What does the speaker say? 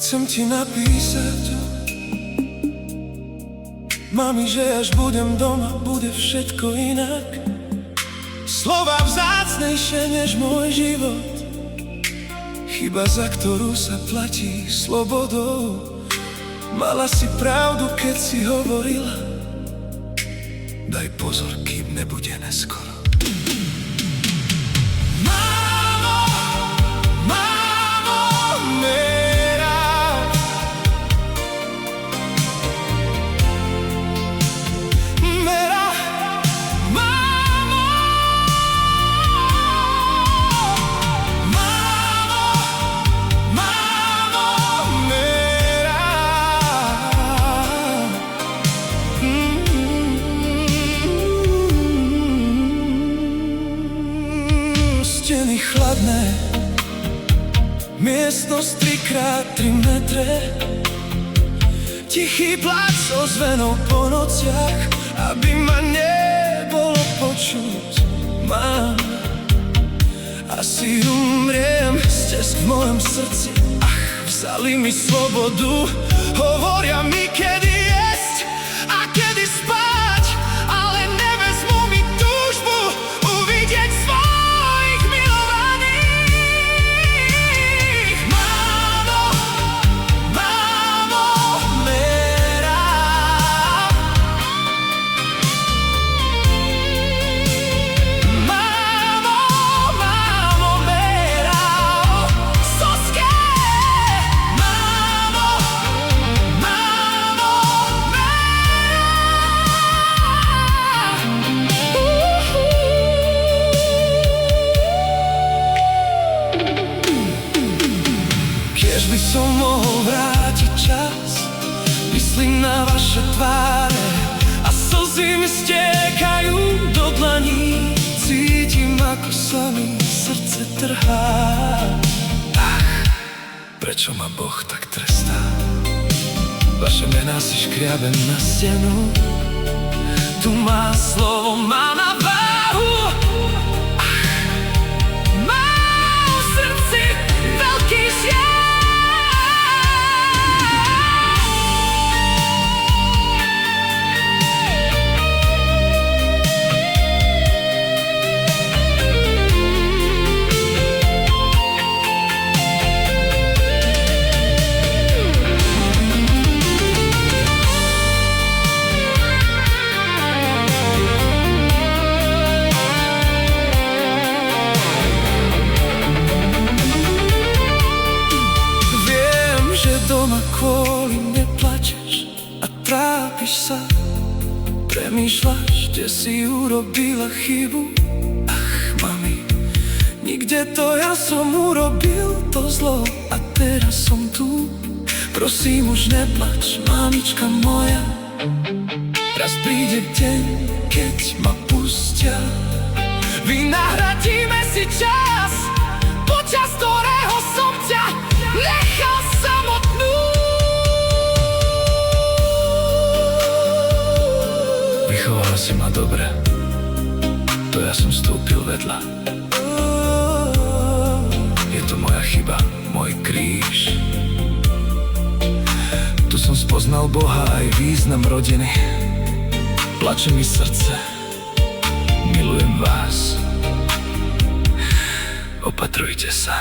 Chcem ti napísať, mami, že až budem doma, bude všetko inak. Slova vzácnejšie než môj život, chyba, za ktorú sa platí slobodou. Mala si pravdu, keď si hovorila, daj pozor, kým nebude neskoro. Steny chladné, miestnosť 3x3 metre, tichý pláč so zvenou po nociach, aby ma nebolo počuť. Mám, asi umriem z tesk v mojom srdci. Vzali mi slobodu, hovoria mi, kedy jesť a kedy spať, ale nevezmú mi túžbu uvidieť svojich milovaných. Mámo, mámo, merám. Mámo, mámo, merám. Soské. Mámo, mámo, merám. Kiež by som mohol vrátiť čas, myslím na vaše tváre a slzy mi stiekajú do dlaní. Cítim, ako sa mi srdce trhá. Prečo ma Boh tak trestá? Vaše mená si škriabem na stenu, tu má slovo, má na váhu. Má v srdci veľký žiaľ. Doma kvôli mne plačeš a trápiš sa, premýšľaš, kde si urobila chybu. Mami, nikde to ja som urobil to zlo a teraz som tu. Prosím, už neplač, mamička moja. Raz príde deň, keď ma pustia, vynahradíme si čas, počas ktorého som ťa nechal samotnú. Vychovala si ma dobre, to ja som vstúpil vedľa. Je to moja chyba, môj kríž. Tu som spoznal Boha aj význam rodiny. Plače mi srdce, milujem vás. Opatrujte sa.